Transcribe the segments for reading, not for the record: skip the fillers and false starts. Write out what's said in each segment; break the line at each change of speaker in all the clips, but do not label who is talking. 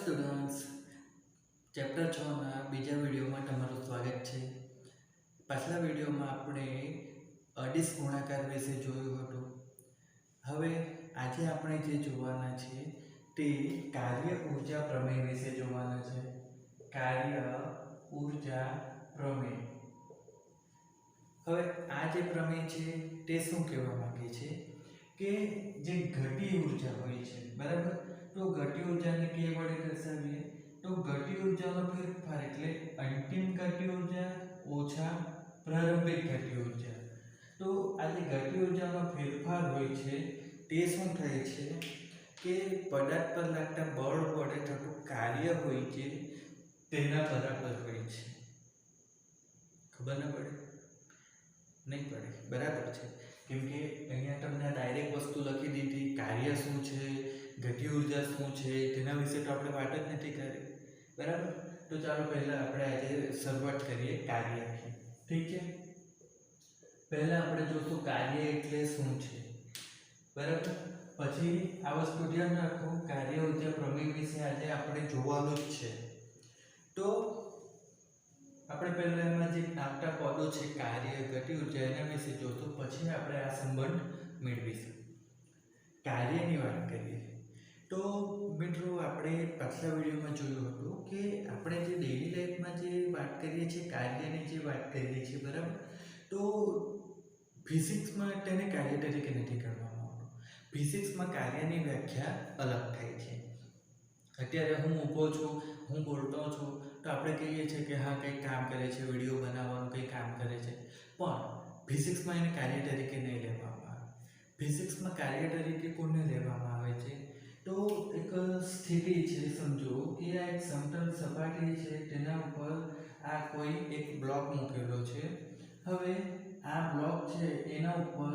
Students, chapter 6ના બીજા વિડીયોમાં તમારું સ્વાગત છે. પાછલા વિડીયોમાં આપણે અડીસ ગુણાકાર વિશે જોયું હતું. હવે આજે આપણે જે જોવાના છે તે કાર્ય ઊર્જા પ્રમેય વિશે જોવાના છે. કાર્ય ઊર્જા પ્રમેય. હવે આ જે પ્રમેય છે તે શું કહેવા માંગે છે કે જે ઘટી ઊર્જા હોય છે, બરાબર, તો ઘટી ઊર્જાને કે વડે દર્શાવીએ તો ઘટી ઊર્જાનો ફેરફાર એટલે અંતિમ ઘટી ઊર્જા ઓછા પ્રારંભિક ઘટી ઊર્જા. તો આ જે ઘટી ઊર્જાનો ફેરફાર હોય છે તે શું થાય છે કે પદાર્થ પર લાગતા બળ વડે થતું કાર્ય હોય છે તેના બરાબર હોય છે. ખબર ના પડે? નહીં પડે, બરાબર છે. કેમ કે અહીંયા તમને ડાયરેક્ટ વસ્તુ લખી દીધી, કાર્ય શું છે, ઘટી ઊર્જા શું છે, તેના વિશે તો આપણે વાત જ નથી કરી, બરાબર. તો ચાલો પહેલા આપણે આજે શરૂઆત કરીએ કાર્યથી. ઠીક છે. પહેલા આપણે જોશું કાર્ય એટલે શું છે, બરાબર. પછી આ વસ્તુ ધ્યાન રાખો, કાર્ય ઊર્જા પ્રમેય વિશે આજે આપણે જોવાનું જ છે. તો આપણે પહેલા એમાં જે આવતા પદો છે કાર્ય, ઘટી ઊર્જા, એના વિશે જોશું, પછી આપણે આ સંબંધ મેળવીશું. કાર્યની વાત કરીએ તો મિત્રો, આપણે પાછલા વિડીયોમાં જોયું હતું કે આપણે જે ડેઈલી લાઈફમાં જે વાત કરીએ છીએ, કાર્યની જે વાત કરીએ છીએ, બરાબર, તો ફિઝિક્સમાં તેને કાર્ય તરીકે નથી કરવામાં આવતું. ફિઝિક્સમાં કાર્યની વ્યાખ્યા અલગ થાય છે. અત્યારે હું ઊભો છું, હું બોલતો છું, તો આપણે કહીએ છીએ કે હા કંઈક કામ કરે છે, વિડીયો બનાવવાનું કંઈ કામ કરે છે, પણ ફિઝિક્સમાં એને કાર્ય તરીકે નહીં લેવામાં આવે. ફિઝિક્સમાં કાર્ય તરીકે કોને લેવામાં આવે છે? તો એક સ્થિતિ છે, સમજો કે આ એક સમતલ સપાટી છે, તેના ઉપર આ કોઈ એક બ્લોક મૂકેલો છે. હવે આ બ્લોક છે એના ઉપર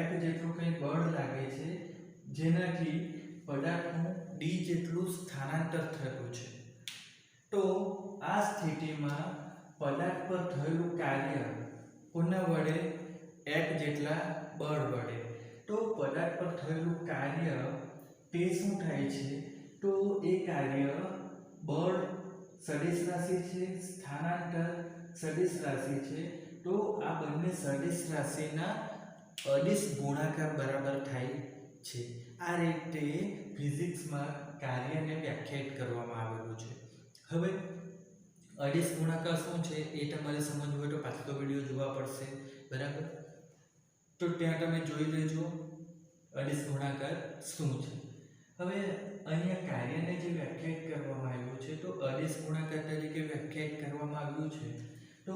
F જેટલું કંઈ બળ લાગે છે, જેનાથી પદાર્થનું d જેટલું સ્થાનાંતર થતું છે. તો આ સ્થિતિમાં પદાર્થ પર થયેલું કાર્ય કોના વડે? F જેટલા બળ વડે. તો પદાર્થ પર થયેલું કાર્ય તે શું થાય છે? તો એ કાર્ય બળ સદિશ રાશિ છે, સ્થાનાંતર સદિશ રાશિ છે. તો આ બંને સદિશ રાશિના અદિશ ગુણાકાર બરાબર થાય છે. આ રીતે ફિઝિક્સમાં કાર્યને વ્યાખ્યાયિત કરવામાં આવેલું છે. હવે અદિશ ગુણાકાર શું છે એ તમારે સમજવું હોય તો પાછલો વિડીયો જોવા પડશે, બરાબર. તો ત્યાં તમે જોઈ લેજો અદિશ ગુણાકાર શું છે. હવે અહીંયા કાર્યને જે વ્યાખ્યાયિત કરવામાં આવ્યું છે, તો અદિશ ગુણાકાર તરીકે વ્યાખ્યાયિત કરવામાં આવ્યું છે. તો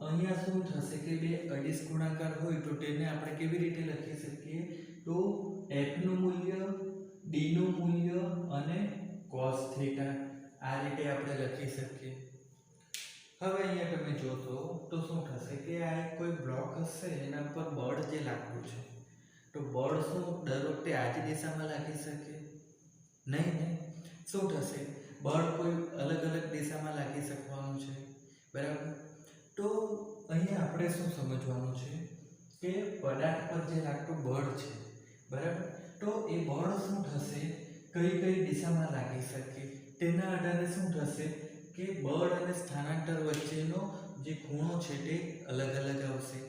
અહીંયા શું થશે કે બે અદિશ ગુણાકાર હોય તો તેને આપણે કેવી રીતે લખી શકીએ? તો f નું મૂલ્ય, d નું મૂલ્ય અને cos θ, આ રીતે આપણે લખી શકીએ. હવે અહીંયા તમે જોશો તો શું થશે કે આ એક કોઈ બ્લોક હશે, એના પર બળ જે લાગતું છે, તો બળ શું દર વખતે આ જ દિશામાં લાગી શકે? નહીં ને. શું થશે? બળ કોઈ અલગ અલગ દિશામાં લાગી શકવાનું છે, બરાબર. તો અહીંયા આપણે શું સમજવાનું છે કે પદાર્થ પર જે લાગતું બળ છે, બરાબર, તો એ બળ શું થશે, કઈ કઈ દિશામાં લાગી શકે, તેના આધારે શું થશે કે બળ અને સ્થાનાંતર વચ્ચેનો જે ખૂણો છે તે અલગ અલગ આવશે.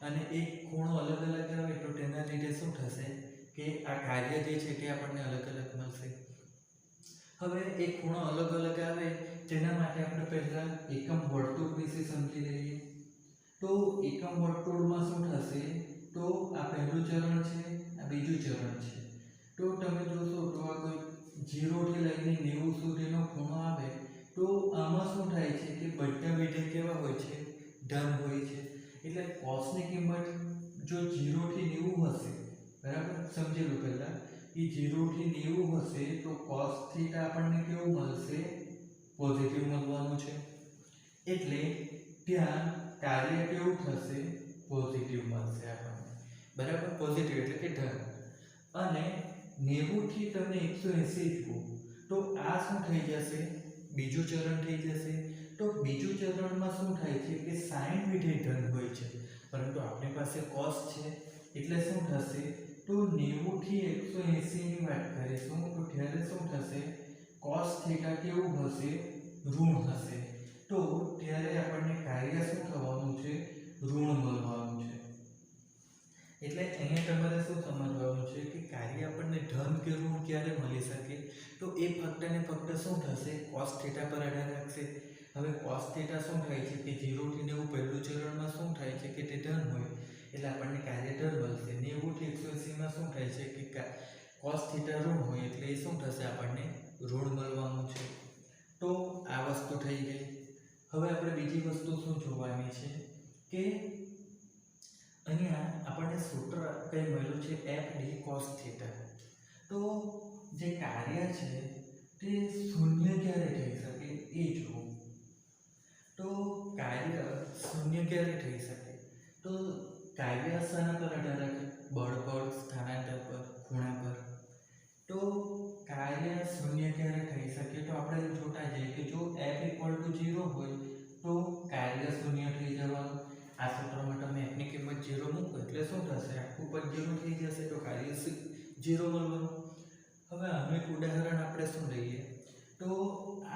અને એક ખૂણો અલગ અલગ આવે તો તેના લીધે શું થશે કે આ કાર્ય જે છે તે આપણને અલગ અલગ મળશે. હવે એક ખૂણો અલગ અલગ આવે તેના માટે આપણે પહેલા એકમ વર્તુળ વિશે સમજી લઈએ. તો એકમ વર્તુળમાં શું થશે? તો આ પહેલું ચરણ છે, આ બીજું ચરણ છે. તો તમે જોશો તો આ કોઈ 0 થી લઈને 90 સુધીનો ખૂણો આવે તો આમાં શું થાય છે કે બધા વિધેય કેવા હોય છે? ધન હોય છે. એટલે cos ની કિંમત જો 0 થી 90 હશે, બરાબર, સમજી લો પહેલા કે 0 થી 90 હશે તો cos θ આપણને કેવું મળશે? પોઝિટિવ મળવાનું છે. એટલે ત્યાં કાર્ય કેવું થશે? પોઝિટિવ મળશે આપણને, બરાબર. પોઝિટિવ એટલે કે ધન. અને 90 થી તમે 180 જુઓ તો આ શું થઈ જશે? બીજું ચરણ થઈ જશે. તો બીજું ચરણમાં શું થાય છે કે sin વિધેય ધન હોય છે, પરંતુ આપણી પાસે cos છે, એટલે શું થશે? તો 90 થી 180 ની વાત કરીશું તો ત્યારે શું થશે? cos થીટા કેવું હશે? ઋણ હશે. તો ત્યારે આપણને કાર્ય શું થવાનું છે? ઋણ મળવાનું છે. એટલે અહીંયા તમારે શું સમજવાનું છે કે કાર્ય આપણને ધન કે ઋણ ક્યારે મળી શકે? તો એ ફક્ત ને ફક્ત શું થશે? cos થીટા પર આધાર રાખશે. હવે cos થીટા શું થાય છે કે 0 થી 90 પહેલું ચરણમાં શું થાય છે કે તે ધન હોય એટલે આપણને કાર્ય ધન મળશે. 90 થી 180 માં શું થાય છે કે cos થીટા ઋણ હોય એટલે એ શું થશે? આપણને ઋણ મળવાનું છે. તો આ વસ્તુ થઈ ગઈ. હવે આપણે બીજી વસ્તુ શું જોવાની છે કે અહીંયા આપણને સૂત્ર કઈ મળ્યું છે FD cos થીટા. તો જે કાર્ય છે તે શૂન્ય ક્યારે થઈ શકે એ જોવું. તો કાર્ય શૂન્ય ક્યારે થઈ શકે? તો કાર્ય શાના પર આધાર રાખે? બળ પર, સ્થાનાંતર પર, ખૂણા પર. તો કાર્ય શૂન્ય ક્યારે થઈ શકે? તો આપણે જોતા જઈએ કે જો F=0 હોય તો કાર્ય શૂન્ય થઈ જવાનું. આ સૂત્રમાં તમે f ની કિંમત 0 મૂકો એટલે શું થશે? આખું પદ 0 થઈ જશે તો કાર્ય 0 મળવાનું. હવે આનું એક ઉદાહરણ આપણે શું લઈએ? તો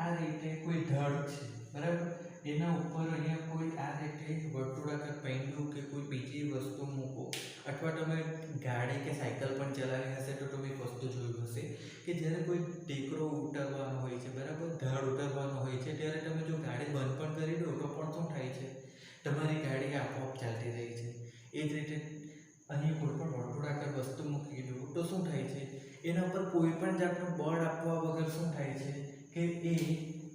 આ રીતે કોઈ ઢાળ છે, બરાબર? એના ઉપર અહીંયા કોઈ આ રીતે વર્તુળાકાર પૈંડું કે કોઈ બીજી વસ્તુ મૂકો, અથવા તમે ગાડી કે સાયકલ પણ ચલાવી હશે તો તમે એક વસ્તુ જોયું હશે કે જ્યારે કોઈ ટેકરો ઉતારવાનો હોય છે, બરાબર, ઢાળ ઉતારવાનો હોય છે, ત્યારે તમે જો ગાડી બંધ પણ કરી દો તો પણ શું થાય છે? તમારી ગાડી આપોઆપ ચાલતી રહી છે. એ જ રીતે અહીં કોઈ પણ વર્તુળાકાર વસ્તુ મૂકી દો તો શું થાય છે? એના પર કોઈ પણ જાતનું બળ આપવા વગર શું થાય છે કે એ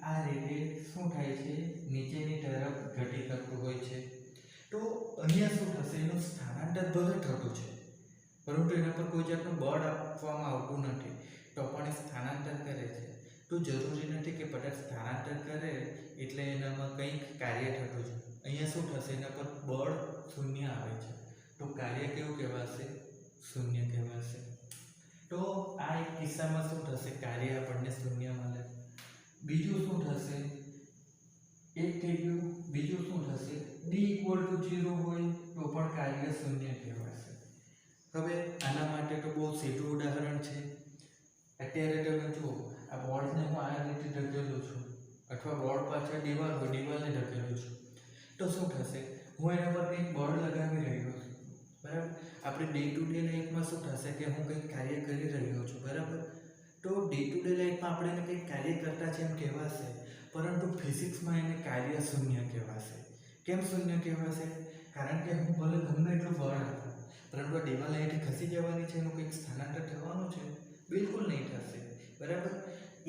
આ રીતે શું થાય છે? નીચેની તરફ ગતિ કરતું હોય છે. તો અહીંયા શું થશે? એનું સ્થાનાંતર ભલે થતું છે પરંતુ એના પર કોઈ જાતનું બળ આપવામાં આવતું નથી તો પણ એ સ્થાનાંતર કરે છે. તો જરૂરી નથી કે બધા સ્થાનાંતર કરે એટલે એનામાં કંઈક કાર્ય થતું છે. અહીંયા શું થશે? એના પર બળ શૂન્ય આવે છે તો કાર્ય કેવું કહેવાશે? શૂન્ય કહેવાશે. તો આ એક કિસ્સામાં શું થશે? કાર્ય આપણને શૂન્ય મળે. બીજું શું થશે? એક થઈ ગયું. બીજું શું થશે? D=0 હોય તો પણ કાર્ય શૂન્ય કહેવાશે. હવે આના માટે તો બહુ સીધું ઉદાહરણ છે. અત્યારે તમે જુઓ, આ બોર્ડને હું આ રીતે ઢકેલું છું અથવા બોર્ડ પાછળ દિવાલ હોય, દિવાલને ઢકેલું છું તો શું થશે? હું એના પર કંઈક બળ લગાવી રહ્યો છું, બરાબર? આપણે ડે ટુ ડે લાઈફમાં શું થશે કે હું કંઈક કાર્ય કરી રહ્યો છું, બરાબર? તો ડે ટુ ડે લાઈફમાં આપણે એને કંઈક કાર્ય કરતા છે એમ કહેવાશે, પરંતુ ફિઝિક્સમાં એને કાર્ય શૂન્ય કહેવાશે. કેમ શૂન્ય કહેવાશે? કારણ કે હું ભલે ગમે એટલું બળ આપું પરંતુ આ દિવાલ અહીંથી ખસી જવાની છે, એનું કંઈક સ્થાનાંતર થવાનું છે? બિલકુલ નહીં થશે, બરાબર?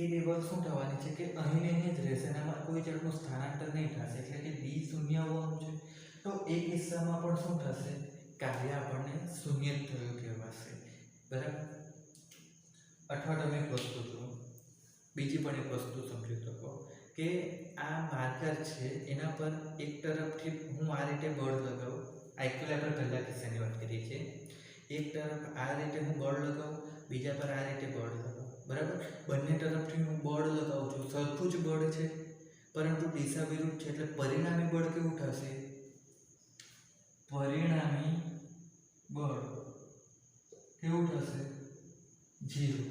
એ દિવાલ શું થવાની છે કે અહીં જ રહેશે, એનામાં કોઈ જાતનું સ્થાનાંતર નહીં થશે, એટલે કે ડી શૂન્ય આવવાનું છે. તો એ કિસ્સામાં પણ શું થશે? કાર્ય આપણને શૂન્ય જ થયું કહેવાશે, બરાબર? અથવા તમે એક વસ્તુ જુઓ, બીજી પણ એક વસ્તુ સમજી શકો કે આ માર્કર છે, એના પર એક તરફથી હું આ રીતે બળ લગાવું. એકચ્યુઅલી આપણે પહેલા કિસ્સાની વાત કરીએ છીએ. એક તરફ આ રીતે હું બળ લગાવું, બીજા પર આ રીતે બળ લગાવું, બરાબર? બંને તરફથી હું બળ લગાવું છું, સરખું જ બળ છે પરંતુ દિશા વિરુદ્ધ છે, એટલે પરિણામી બળ કેવું થશે? પરિણામી બળ કેવું થશે? 0.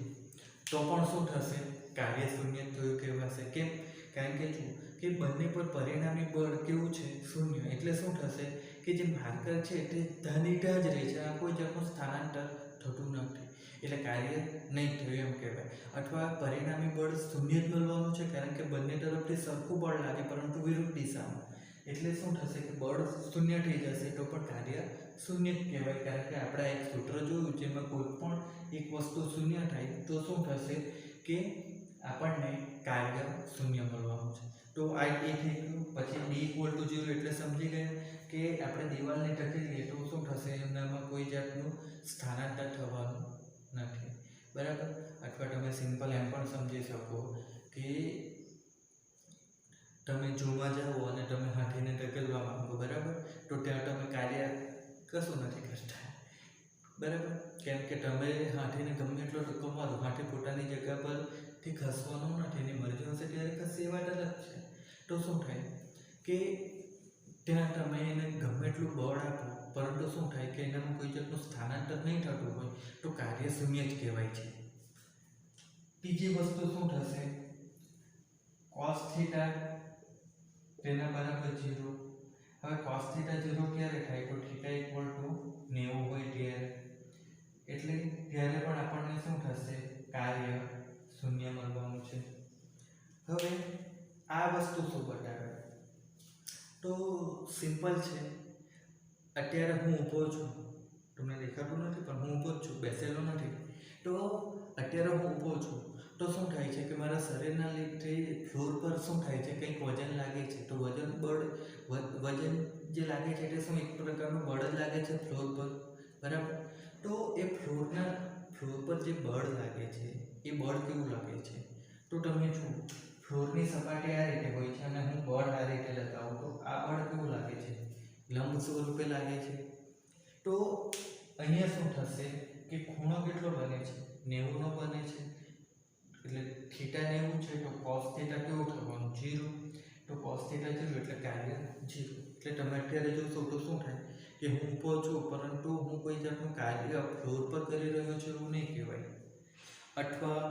તો પણ શું થશે? કાર્ય શૂન્ય થયું કહેવાશે. કેમ? કારણ કે જો કે બંને પર પરિણામી બળ કેવું છે? શૂન્ય. એટલે શું થશે કે જે માર્કર છે તે ધ્યાનીટા જ રહે છે, આ કોઈ જાતનું સ્થાનાંતર થતું નથી, એટલે કાર્ય નહીં થયું એમ કહેવાય. અથવા પરિણામી બળ શૂન્ય જ મળવાનું છે કારણ કે બંને તરફથી સરખું બળ લાગે પરંતુ વિરુદ્ધ દિશામાં, એટલે શું થશે કે બળ શૂન્ય થઈ જશે તો પણ કાર્ય શૂન્ય જ કહેવાય. કારણ કે આપણે એક સૂત્ર જોયું જેમાં કોઈ પણ એક વસ્તુ શૂન્ય થાય તો શું થશે કે આપણને કાર્ય શૂન્ય મળવાનું છે. તો આ એ થઈ ગયું. પછી D=0 એટલે સમજી ગયા કે આપણે દિવાલને ઢકેલીએ તો શું થશે? એમનામાં કોઈ જાતનું સ્થાનાંતર થવાનું નથી, બરાબર? અથવા તમે સિમ્પલ એમ પણ સમજી શકો કે તમે જોવા જાઓ અને તમે હાથીને ધકેલવા માંગો, બરાબર? તો ત્યાં તમે કાર્ય કશું નથી કરતા, બરાબર? કેમ કે તમે હાથીને ગમે એટલો ધક્કો મારો, હાથી પોતાની જગ્યા પરથી ખસવાનું નથી, એની મરજી હશે ત્યારે ખસે, એ વાત અલગ છે. તો શું થાય કે ત્યાં તમે એને ગમે એટલું બળ આપો પરંતુ શું થાય કે એનામાં કોઈ જાતનું સ્થાનાંતર નહીં થતું હોય તો કાર્ય શૂન્ય જ કહેવાય છે. બીજી વસ્તુ શું થશે cos થીટા તેના બરાબર 0. હવે cos થીટા 0 ક્યારે થાય તો થીટા ઇક્વલ ટુ 90 હોય ત્યારે, એટલે ત્યારે પણ આપણને શું થશે, કાર્ય શૂન્ય મળવાનું છે. હવે આ વસ્તુ શું બતાવે તો સિમ્પલ છે. અત્યારે હું ઊભો છું, તમને દેખાતું નથી પણ હું ઊભો જ છું, બેસેલો નથી. તો અત્યારે હું ઊભો છું તો શું થાય છે કે મારા શરીરના લીધે ફ્લોર પર શું થાય છે, કંઈક વજન લાગે છે. તો વજન જે લાગે છે તે શું એક પ્રકારનું બળ જ લાગે છે ફ્લોર પર, બરાબર. તો એ ફ્લોર પર જે બળ લાગે છે એ બળ કેવું લાગે છે તો તમે જુઓ, ફ્લોરની સપાટી આ રીતે હોય છે અને હું બળ આ રીતે લગાવું તો આ બળ કેવું લાગે છે, લંબ સ્વરૂપે લાગે છે. તો અહીંયા શું થશે કે ખૂણો કેટલો બને છે, 90 નો બને છે. એટલે થીટા 90 છે તો cos થીટા કેવું થવાનું, 0. તો cos થીટા 0 એટલે કાર્ય 0. એટલે તમે અત્યારે જોશો તો શું થાય કે હું ઊભો છું પરંતુ હું કોઈ જાતનું કાર્ય ફ્લોર પર કરી રહ્યો છું એવું નહીં કહેવાય. અથવા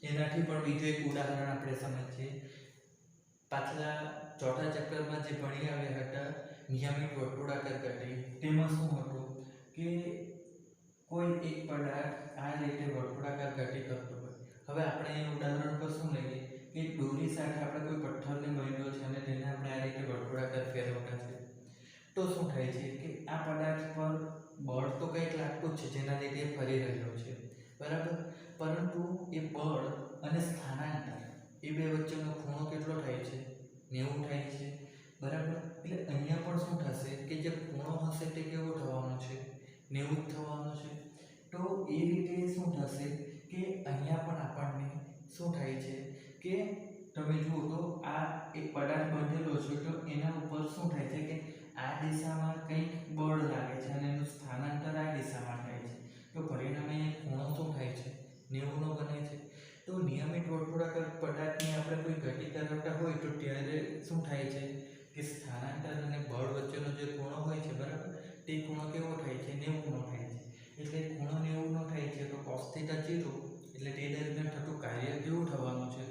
એનાથી પણ બીજું એક ઉદાહરણ આપણે સમજીએ. પાછલા ચોથા ચેપ્ટરમાં જે ભણી આવ્યા હતા નિયમિત વર્તુળાકાર ગતિ, તેમાં શું હતું કે કોઈ એક પદાર્થ આ રીતે વર્તુળાકાર ગતિ કરતો હોય. હવે આપણે એ ઉદાહરણ પર શું લઈએ કે દોરી સાથે આપણે કોઈ પથ્થરને બાંધ્યો છે અને તેને આપણે આ રીતે વર્તુળાકાર ફેરવતા છે. તો શું થાય છે કે આ પદાર્થ પર બળ તો કંઈક લાગતું જ છે જેના લીધે ફરી રહ્યો છે, બરાબર. પરંતુ એ બળ અને સ્થાનાંતર એ બે વચ્ચેનો ખૂણો કેટલો થાય છે, 90 થાય છે, બરાબર. એટલે અહીંયા પણ શું થશે કે જે ખૂણો હશે તે કેવો થવાનો છે, 90 થવાનો છે. તો એ રીતે શું થશે કે અહીંયા પણ આપણને શું થાય છે કે તમે જુઓ તો આ એક પદાર્થ બાંધેલો છે તો એના ઉપર શું થાય છે કે આ દિશામાં કંઈક બળ લાગે છે અને એનું સ્થાનાંતર આ દિશામાં થાય છે. તો પરિણામે ખૂણો શું થાય છે, 90 નો બને છે. તો નિયમિત વર્તુળાકાર પદાર્થની આપણે કોઈ ગતિ કરાવતા હોય તો ત્યારે શું થાય છે કે સ્થાનાંતર અને બળ વચ્ચેનો જે ખૂણો હોય છે, બરાબર, તે ખૂણો કેવો થાય છે, 90 નો થાય છે. એટલે ખૂણો 90 નો થાય છે તો cos થીટા 0 એટલે તે દરમિયાન થતું કાર્ય કેવું થવાનું છે,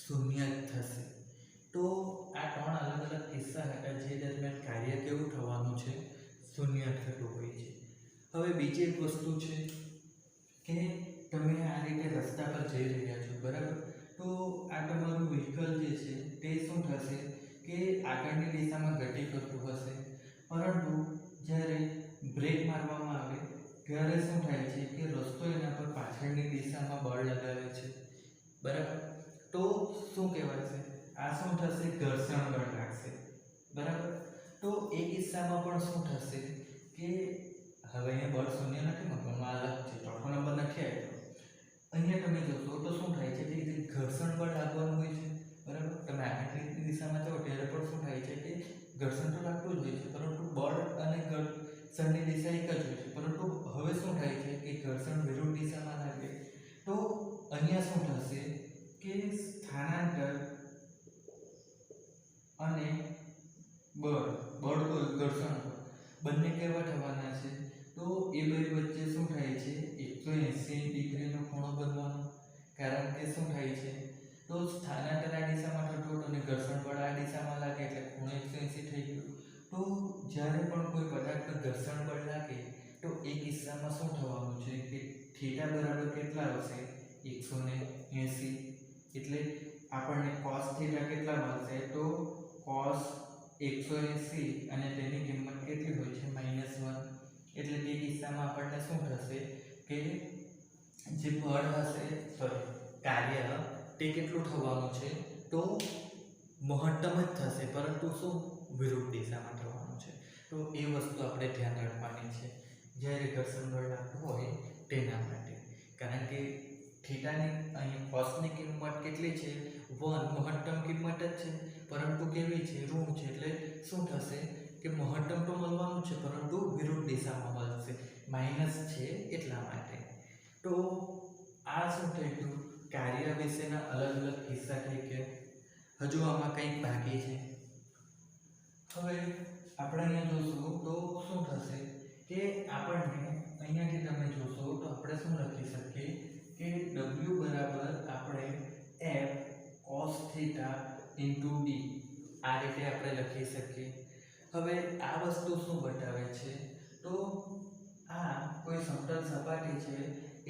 શૂન્ય જ થશે. તો આ ત્રણ અલગ અલગ કિસ્સા હતા જે દરમિયાન કાર્ય કેવું થવાનું છે, શૂન્ય થતું હોય છે. હવે બીજી એક વસ્તુ છે કે તમે આ રીતે રસ્તા પર જઈ રહ્યા છો, બરાબર. તો આ તમારું વ્હીકલ જે છે તે શું થશે કે આગળની દિશામાં ગતિ કરતું હશે, પરંતુ જ્યારે બ્રેક મારવામાં આવે ત્યારે શું થાય છે કે રસ્તો એના પર પાછળની દિશામાં બળ લગાવે છે, બરાબર. તો શું કહેવાશે, આ શું થશે, ઘર્ષણ બળ લાગશે, બરાબર. તો એ કિસ્સામાં પણ શું થશે કે હવે અહીંયા બળ શૂન્ય નથી મૂકવામાં, અલગ છે, ચોથો નંબર નથી આવ્યો. અહીંયા તમે જોશો તો શું થાય છે કે ઘર્ષણ બળ લાગવાનું હોય છે, બરાબર. તમે આગળની દિશામાં જાઓ ત્યારે પણ શું થાય છે કે ઘર્ષણ તો લાગતું જ હોય છે, પરંતુ બળ અને ઘર્ષણની દિશા એક જ હોય છે. પરંતુ હવે શું થાય છે કે ઘર્ષણ વિરુદ્ધ દિશામાં લાગે તો અહીંયા શું થશે કે સ્થાનાંતર અને બળ ઘર્ષણ બંને કેવા થવાના છે, તો એ બે વચ્ચે શું થાય છે, 180 ડિગ્રીનો ખૂણો બનવાનો. કારણ કે શું થાય છે તો સ્થાનાંતર આ દિશામાં થતું અને ઘર્ષણ બળ આ દિશામાં લાગે એટલે ખૂણો 180 થઈ ગયો. તો જ્યારે પણ કોઈ પદાર્થ પર ઘર્ષણ બળ લાગે તો એ કિસ્સામાં શું થવાનું છે કે થીટા બરાબર કેટલા આવશે, 180. એટલે આપણને cos થીટા કેટલા મળશે તો cos 180 અને તેની કિંમત કેટલી હોય છે, -1. એટલે તે કિસ્સામાં આપણને શું થશે કે જે બળ હશે, કાર્ય તે કેટલું થવાનું છે તો મહત્તમ જ થશે, પરંતુ શું વિરુદ્ધ દિશામાં થવાનું છે. તો એ વસ્તુ આપણે ધ્યાન રાખવાની છે જ્યારે ઘર્ષણ બળ લાગતું હોય તેના માટે. કારણ કે થીટાની અહીં cosની કિંમત કેટલી છે, 1, મહત્તમ કિંમત જ છે, પરંતુ કેવી છે, ઋણ છે. એટલે શું થશે કે મહત્તમ તો મળવાનું છે પરંતુ વિરુદ્ધ દિશામાં મળશે, માઇનસ છે એટલા માટે. તો આ શું થઈ ગયું, કાર્ય વિશેના અલગ અલગ કિસ્સા થઈ ગયા. હજુ આમાં કંઈક બાકી છે. હવે આપણે અહીંયા જોશું તો શું થશે કે આપણને અહીંયાથી તમે જોશો તો આપણે શું લખી શકીએ કે W બરાબર આપણે F cos θ theta into d આ રીતે આપણે લખી શકીએ। હવે આ વસ્તુ શું બતાવે છે તો આ કોઈ સમતલ સપાટી છે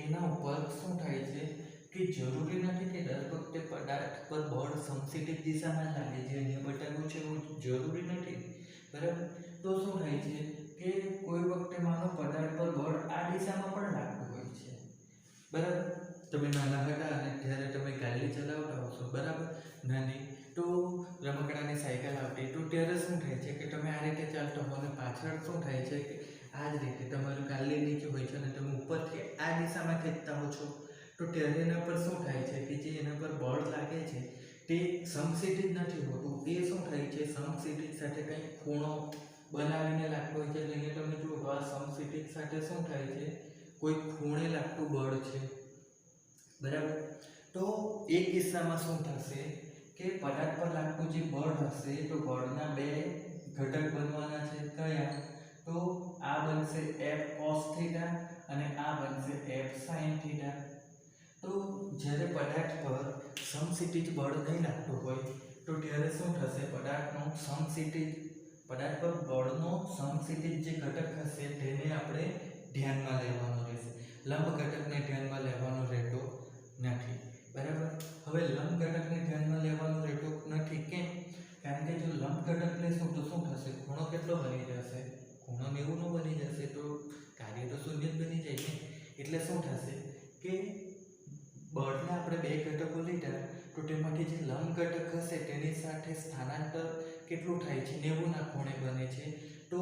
એના ઉપર શું થાય છે કે જરૂરી નથી કે દર વખતે પદાર્થ પર બળ સમશીતોષ દિશામાં લાગે છે અહીંયા બતાવ્યું છે એવું જરૂરી નથી બરાબર। તો શું થાય છે કે કોઈ વખતે માનો પદાર્થ પર બળ આ દિશામાં પણ લાગતું હોય છે બરાબર। તમે નાના હતા અને ત્યારે તમે ગાડી ચલાવતા હશો બરાબર નાની તો રમકડાની સાયકલ આવતી તો ત્યારે શું થાય છે કે તમે આ રીતે ચાલતા હો અને પાછળ શું થાય છે કે આ જ રીતે તમારું ગાડી નીચે હોય છે અને તમે ઉપરથી આ દિશામાં ખેંચતા હો છો તો ત્યારે એના પર શું થાય છે કે જે એના પર બળ લાગે છે તે સમશીતોષ નથી હોતું એ શું થાય છે સમશીતોષ સાથે કંઈક ખૂણો બનાવીને લાગતો હોય છે એટલે અહીંયા તમે જુઓ આ સમશીતોષ સાથે શું થાય છે કોઈ ખૂણે લાગતું બળ છે બરાબર। તો એ કિસ્સામાં શું થશે કે પદાર્થ પર લાગતું જે બળ હશે તો બળના બે ઘટક બનવાના છે કયા તો આ બનશે F cos થીટા અને આ બનશે F sin થીટા। તો જ્યારે પદાર્થ પર સમશીતોષ બળ નહીં લાગતું હોય તો ત્યારે શું થશે પદાર્થ પર બળનો સમશીતોષ જે ઘટક હશે તેને આપણે ધ્યાનમાં લેવાનો રહેશે લંબ ઘટકને ધ્યાનમાં લેવાનો રહેતો નથી બરાબર। હવે લંબ ઘટકને ધ્યાનમાં લેવાનો રહેતો નથી કેમ કારણ કે જો લંબ ઘટક લેશું તો શું થશે ખૂણો કેટલો બની જશે ખૂણો 90 નો બની જશે તો કાર્ય તો શૂન્ય જ બની જાય ને એટલે શું થશે કે બળના આપણે બે ઘટકો લીધા તો તેમાંથી જે લંબ ઘટક હશે તેની સાથે સ્થાનાંતર કેટલું થાય છે 90 ના ખૂણે બને છે તો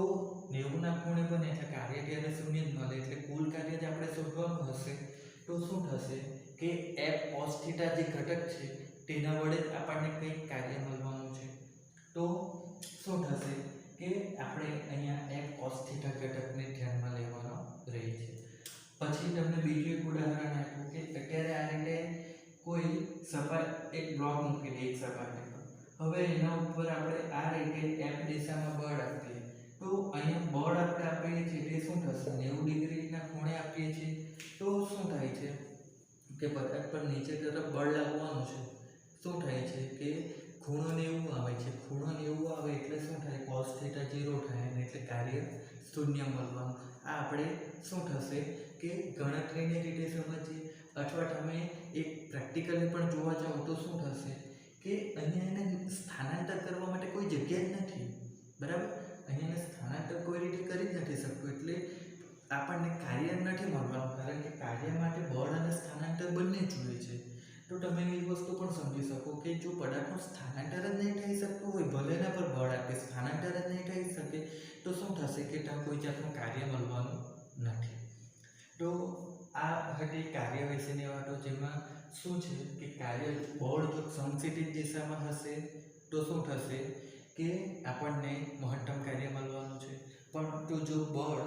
90 ના ખૂણે બને એટલે કાર્ય ત્યારે શૂન્ય જ મળે એટલે કુલ કાર્ય જે આપણે શોધવાનું હશે તો શું થશે કે F cos થીટા જે ઘટક છે તેના વડે આપણને કંઈક કાર્ય મળવાનું છે તો શું થશે કે આપણે અહીંયા F cos થીટા ઘટકને ધ્યાનમાં લેવાનો રહે છે। પછી તમને બીજું એક ઉદાહરણ આપ્યું કે અત્યારે આ રીતે કોઈ એક બ્લોક મૂકી દે એક સપાટી પર હવે એના ઉપર આપણે આ રીતે F દિશામાં બળ આપીએ તો અહીંયા બળ આપણે આપીએ છીએ તે શું થશે 90 ડિગ્રીના ખૂણે આપીએ છીએ તો શું થાય છે કે પદાર્થ પર નીચે તરફ બળ લાગવાનું છે શું થાય છે કે ખૂણો 90 આવે છે ખૂણો 90 આવે એટલે શું થાય cos થીટા 0 થાય અને એટલે કાર્ય શૂન્ય મળવાનું આ આપણે શું થશે કે ગણતરીની રીતે સમજીએ અથવા તમે એક પ્રેક્ટિકલી પણ જોવા જાઓ તો શું થશે કે અહીંયા એને સ્થાનાંતર કરવા માટે કોઈ જગ્યા જ નથી બરાબર અહીંયા સ્થાનાંતર કોઈ રીતે કરી જ નથી શકતું એટલે આપણને કાર્ય નથી મળવાનું કારણ કે કાર્ય માટે બળ અને સ્થાનાંતર બંને જોઈએ છે તો તમે એ વસ્તુ પણ સમજી શકો કે જો પદાર્થનું સ્થાનાંતર જ નહીં થઈ શકતું હોય ભલેના પર બળ આપે સ્થાનાંતર જ નહીં થઈ શકે તો શું થશે કે ત્યાં કોઈ જાતનું કાર્ય મળવાનું નથી। તો આ હતી કાર્ય વિશેની વાતો જેમાં શું છે કે કાર્ય બળ જો સમશીતોષ દિશામાં હશે તો શું થશે કે આપણને મહત્તમ કાર્ય મળવાનું છે પરંતુ જો બળ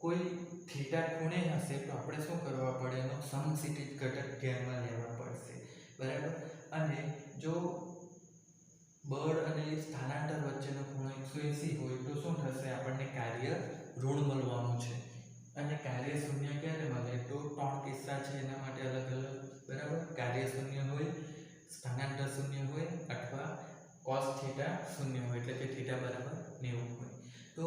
કોઈ થીટા ખૂણે હશે તો આપણે શું કરવા પડે એનો સમશીતોષ ઘટક ધ્યાનમાં લેવા પડશે બરાબર। અને જો બળ અને સ્થાનાંતર વચ્ચેનો ખૂણો 180 હોય તો શું થશે આપણને કાર્ય ઋણ મળવાનું છે અને કાર્ય શૂન્ય ક્યારે મળે તો 3 કિસ્સા છે એના માટે અલગ અલગ બરાબર કાર્ય શૂન્ય હોય સ્થાનાંતર શૂન્ય હોય અથવા cos થીટા શૂન્ય હોય એટલે કે થીટા બરાબર 90 હોય તો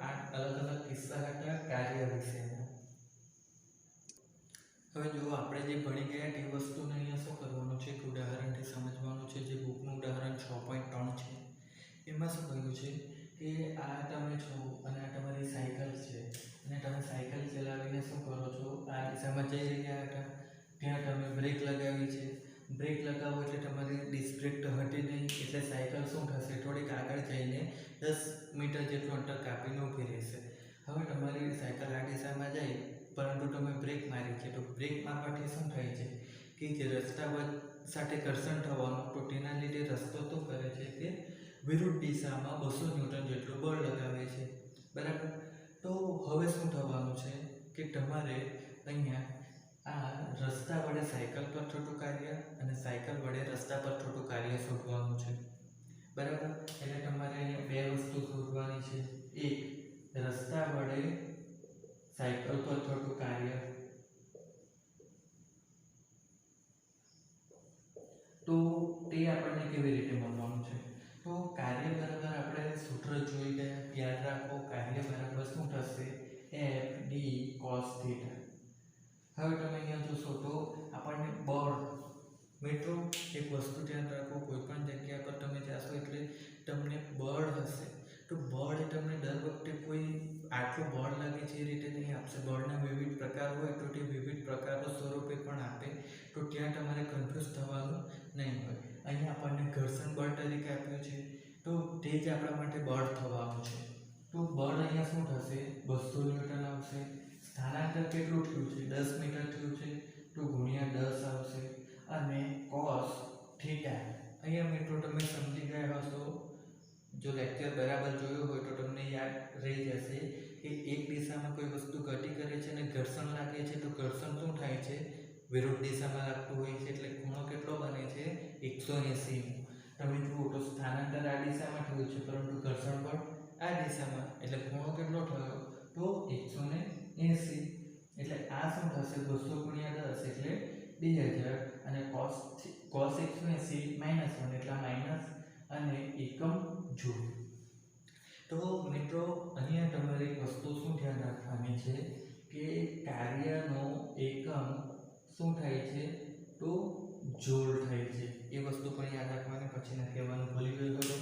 આ અલગ અલગ કિસ્સા હતા કાર્ય વિશેના। હવે જો આપણે જે ભણી ગયા તે વસ્તુને અહીંયા શું કરવાનું છે કે ઉદાહરણથી સમજવાનું છે જે બુકનું ઉદાહરણ 6.3 છે એમાં શું કહ્યું છે કે આ તમે છો અને આ તમારી સાયકલ છે અને તમે સાયકલ ચલાવીને શું કરો છો આ દિશામાં જઈ રહ્યા હતા ત્યાં તમે બ્રેક લગાવી છે બ્રેક લગાવો એટલે તમારી ડિસ્ક બ્રેક તો હતી નહીં એટલે સાયકલ શું થશે થોડીક આગળ જઈને 10 મીટર જેટલું અંતર કાપીને ઊભી રહેશે। હવે તમારી સાયકલ આ દિશામાં જાય પરંતુ તમે બ્રેક મારી છે તો બ્રેક મારવાથી શું થાય છે કે જે રસ્તા સાથે ઘર્ષણ થવાનું તો તેના લીધે રસ્તો શું કરે છે કે વિરુદ્ધ દિશામાં 200 ન્યૂટન જેટલું બળ લગાવે છે બરાબર। તો હવે શું થવાનું છે કે તમારે અહીંયા આ રસ્તા વડે સાયકલ પર થતું કાર્ય અને સાયકલ વડે રસ્તા પર થતું કાર્ય શોધવાનું છે બરાબર। એટલે તમારે અહીંયા બે વસ્તુ શોધવાની છે એક રસ્તા વડે સાયકલ પર થતું કાર્ય તો તે એ આપણને કેવી રીતે મળવાનું છે? તો કાર્ય બરાબર આપણે સૂત્ર જોઈ ગયા. યાદ રાખો, કાર્ય બરાબર શું થશે? F D cos theta. હવે તમે અહીંયા જોશો તો આપણને બળ, મિત્રો એક વસ્તુ ધ્યાન રાખો, કોઈ પણ જગ્યા પર તમે જાશો એટલે તમને બળ હશે, તો બળ એ તમને દર વખતે કોઈ આટલું બળ લાગે છે એ રીતે નહીં આપશે. બળના વિવિધ પ્રકાર હોય તો તે વિવિધ પ્રકારો સ્વરૂપે પણ આપે, તો ત્યાં તમારે કન્ફ્યુઝ થવાનું નહીં હોય. અહીંયા આપણને ઘર્ષણ બળ તરીકે આપ્યું છે, તો તે જ આપણા માટે બળ થવાનું છે. તો બળ અહીંયા શું થશે? 200 ન્યૂટન આવશે. સ્થાનાંતર કેટલું થયું છે? 10 મીટર થયું છે, તો ગુણ્યા 10 આવશે. અને કોસ થીટા, અહીંયા મિત્રો તમે સમજી ગયા હશો, જો લેક્ચર બરાબર જોયું હોય તો તમને યાદ રહી જશે કે એક દિશામાં કોઈ વસ્તુ ગતિ કરે છે અને ઘર્ષણ લાગે છે, તો ઘર્ષણ શું થાય છે? વિરુદ્ધ દિશામાં લાગતું હોય છે, એટલે ખૂણો કેટલો બને છે? 180. તમે જુઓ તો સ્થાનાંતર આ દિશામાં થયું છે, પરંતુ ઘર્ષણ બળ આ દિશામાં, એટલે ખૂણો કેટલો થયો? તો 180. એટલે આ શું થશે? 200 ગુણ્યા 10 એટલે 2000, અને cos 180 -1 એટલે માઇનસ, અને એકમ જૂલ. તો મિત્રો અહીંયા તમારે એક વસ્તુ શું ધ્યાન રાખવાની છે કે કાર્યનો એકમ શું થાય છે? તો જૂલ થાય છે. એ વસ્તુ પણ યાદ રાખવાની, પછી ના કહેવાનું ભૂલી ગયો હતો.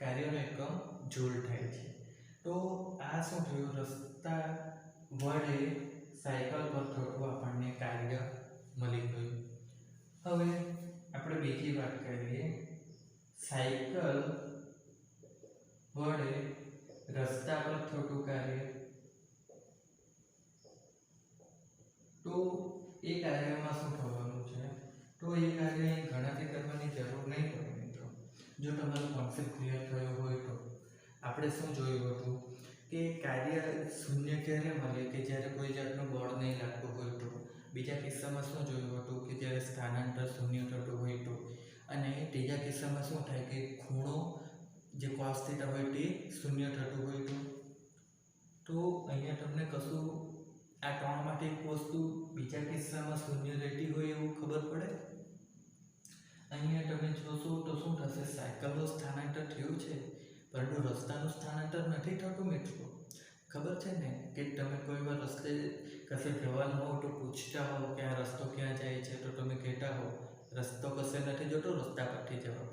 કાર્યનો એકમ જૂલ થાય છે. તો આ શું થયું? રસ્તા વડે સાયકલ પર થતું આપણને કાર્ય મળી ગયું. હવે આપણે બીજી વાત કરીએ. સાયકલ વડે રસ્તા પર થતું કાર્ય, તો એ કાર્યમાં શું થવાનું છે? તો એ કાર્ય ગણતરી કરવાની જરૂર નહીં પડે મિત્રો. જો તમારો કોન્સેપ્ટ ક્લિયર થયો હોય તો આપણે શું જોયું હતું કે કાર્ય શૂન્ય ક્યારે મળે? કે જ્યારે કોઈ જાતનું બળ નહીં લાગતું હોય તો. બીજા કિસ્સામાં શું જોયું હતું કે જ્યારે સ્થાનાંતર શૂન્ય થતું હોય તો. અને ત્રીજા કિસ્સામાં શું થાય કે ખૂણો જે cos થીટા હોય તે શૂન્ય થતું હોય તો. તો અહીંયા તમને કશું આ ત્રણમાંથી એક વસ્તુ બીજા કિસ્સામાં શૂન્ય રહેતી હોય એવું ખબર પડે. અહીંયા તમે જોશો તો શું થશે? સાયકલનું સ્થાનાંતર થયું છે, પરંતુ રસ્તાનું સ્થાનાંતર નથી થતું મિત્રો. ખબર છે ને કે તમે કોઈ વાર રસ્તે કશે જવાનું હો તો પૂછતા હો કે આ રસ્તો ક્યાં જાય છે, તો તમે કહેતા હો રસ્તો કશે નથી જતો, રસ્તા પરથી જવા.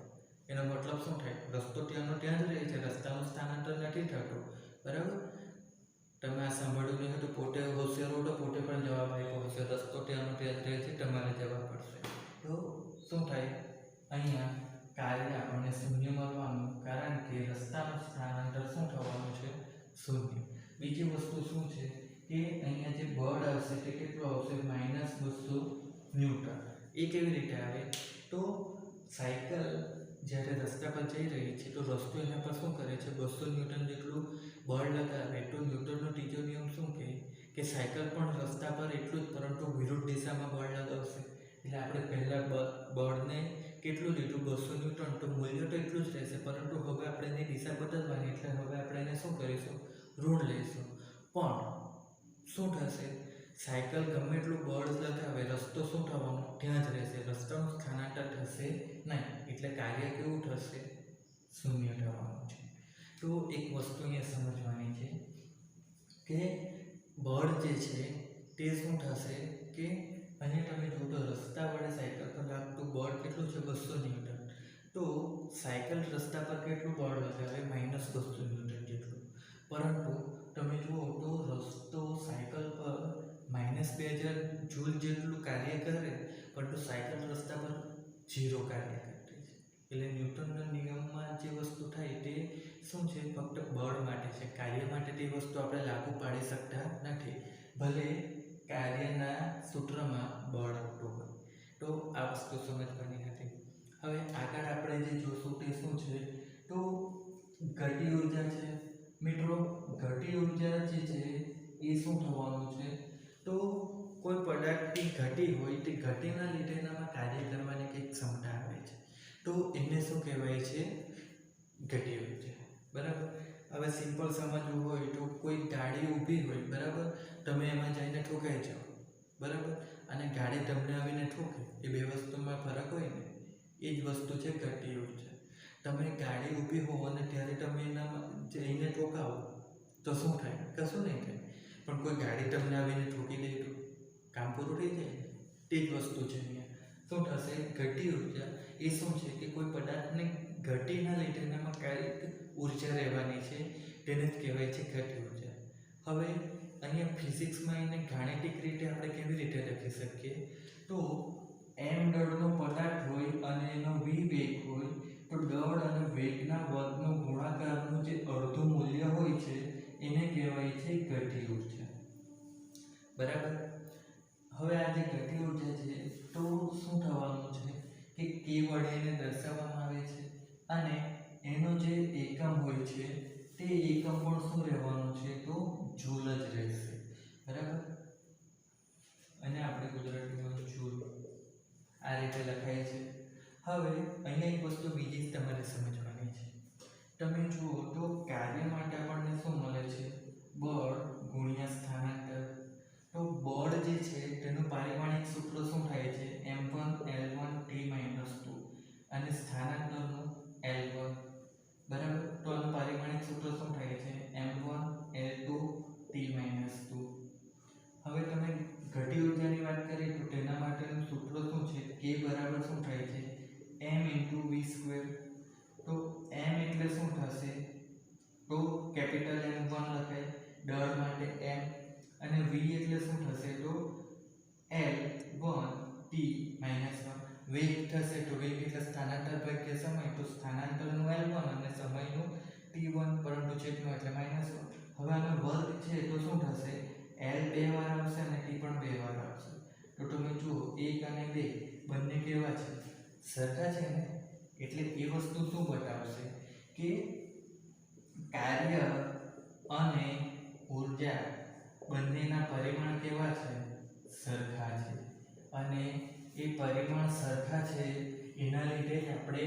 એનો મતલબ શું થાય? રસ્તો ત્યાંનો ત્યાં જ રહે છે, રસ્તાનું સ્થાનાંતર નથી થતું. બરાબર? તમે આ સાંભળ્યું નહીં તો પોતે હોશિયાર હો તો પોતે પણ જવાબ આપ્યો હશે, રસ્તો ત્યાંનો ત્યાં જ રહે છે, તમારે જવા પડશે. તો શું થાય? અહીંયા કાર્ય આપણને શૂન્ય મળવાનું, કારણ કે રસ્તાનું સ્થાનાંતર શું થવાનું છે? શૂન્ય. બીજી વસ્તુ શું છે કે અહીંયા જે બળ આવશે તે કેટલું આવશે? -200 ન્યૂટન. એ કેવી રીતે આવે? તો સાયકલ જ્યારે રસ્તા પર જઈ રહી છે તો રસ્તો એના પર શું કરે છે? 200 ન્યૂટન જેટલું બળ લગાવે, તો ન્યૂટનનો ત્રીજો નિયમ શું કહે કે સાયકલ પણ રસ્તા પર એટલું જ, પરંતુ વિરુદ્ધ દિશામાં બળ લગાવશે. એટલે આપણે પહેલાં બળને કેટલું લીધું? 200 ન્યૂટન, તો મૂલ્ય તો એટલું જ રહેશે, પરંતુ હવે આપણે એની દિશા બદલવાની, એટલે હવે આપણે એને શું કરીશું? ઋણ લઈશું. પણ શું થશે? સાયકલ ગમે એટલું બળ લગાવે, રસ્તો શું થવાનો? ત્યાં જ રહેશે, રસ્તાનું સ્થાનાંતર થશે નહીં. એટલે કાર્ય કેવું થશે? શૂન્ય થવાનું છે. તો એક વસ્તુ અહીંયા સમજવાની છે કે બળ જે છે તે શું થશે કે અહીંયા તમે જો તો રસ્તા વડે સાયકલ પર લાગતું બળ કેટલું છે? 200 ન્યૂટન. તો સાયકલ રસ્તા પર કેટલું બળ લગાવે? -200 ન્યૂટન જેટલું. પરંતુ તમે જુઓ તો રસ્તો સાયકલ પર -2000 જૂલ જેટલું કાર્ય કરે, પરંતુ સાયકલ રસ્તા પર 0 કાર્ય કરતી છે. એટલે ન્યૂટનના નિયમમાં જે વસ્તુ થાય તે શું છે? ફક્ત બળ માટે છે, કાર્ય માટે તે વસ્તુ આપણે લાગુ પાડી શકતા નથી, ભલે કાર્યના સૂત્રમાં બળ આવતું હોય. તો આ વસ્તુ સમજવાની હતી. હવે આગળ આપણે જે જોશું તે શું છે? તો ગતિ ઉર્જા છે મિત્રો. ગતિ ઉર્જા જે છે એ શું થવાનું છે? તો કોઈ પદાર્થની ગતિ હોય તે ગતિના લીધે એનામાં કાર્ય કરવાની કંઈક ક્ષમતા આવે છે, તો એને શું કહેવાય છે? ગતિ ઉર્જા. બરાબર? હવે સિમ્પલ સમજવું હોય તો કોઈ ગાડી ઊભી હોય, બરાબર, તમે એમાં જઈને ઠોકાઈ જાઓ, બરાબર, અને ગાડી તમને આવીને ઠોકે, એ બે વસ્તુમાં ફરક હોય ને. એ જ વસ્તુ છે ઘટી ઉર્જા. તમે ગાડી ઊભી હો અને ત્યારે તમે એના જઈને ઠોકાવો તો શું થાય? કશું નહીં થાય. પણ કોઈ ગાડી તમને આવીને ઠોકી દે તો કામ પૂરું થઈ જાય. તે જ વસ્તુ છે અહીંયા. શું થશે? ઘટી ઉર્જા એ શું છે કે કોઈ પદાર્થને ઘટીના લીધે એનામાં કાંઈક ઉર્જા રહેવાની છે, તેને જ કહેવાય છે ઘટી ઉર્જા. હવે અહીંયા ફિઝિક્સમાં એને ગાણિતિક રીતે આપણે કેવી રીતે લખી શકીએ? તો m દળનો પદાર્થ હોય અને એનો v વેગ હોય તો દળ અને વેગના વર્ગનો ગુણાકારનું જે અડધું મૂલ્ય હોય છે એને કહેવાય છે ઘટી ઉર્જા. બરાબર. હવે આ જે ઘટી ઉર્જા છે તો શું થવાનું છે કે k વડે એને દર્શાવવામાં આવે છે અને એનો જે એકમ હોય છે તે એકમ પણ શું રહેવાનું છે? તો જૂલ જ રહેશે. બરાબર. અને આપણે ગુજરાતીમાં જૂલ આ રીતે લખાય છે. હવે અહીંયા એક વસ્તુ બીજી તમારે સમજવાની છે. તમે જુઓ તો કાર્ય માટે આપણને શું મળે છે? બળ ગુણ્યા સ્થાનાંતર. તો બળ જે છે તેનું પારિમાણિક સૂત્ર શું થાય છે? m1 L1 T-2 અને સ્થાનાંતરનું L1. બરાબર. તો આનું પારિમાણિક સૂત્ર શું થાય છે? m1 L2 T-2. હવે તમે ઘટી ઉર્જાની વાત કરીએ તો તેના માટેનું સૂત્ર શું છે? k બરાબર શું થાય છે? m × v². તો m એટલે શું થશે? તો કેપિટલ M1 લખાય દળ માટે m, અને v એટલે શું થશે? તો L1 T-1. વેગ થશે તો વેગ એટલે સ્થાનાંતર ભાગ્યા સમય, તો સ્થાનાંતરનું L1 અને સમયનું T1, પરંતુ છેદમાં એટલે -1. હવે આનો વર્ગ છે તો શું થશે? L 2 વાર આવશે અને T પણ 2 વાર આવશે. તો તમે જુઓ 1 અને 2 બંને કેવા છે? સરખા છે ને. એટલે એ વસ્તુ શું બતાવશે કે કાર્ય અને ઉર્જા બંનેના પરિમાણ કેવા છે? સરખા છે. અને એ પરિમાણ સરખા છે એના લીધે જ આપણે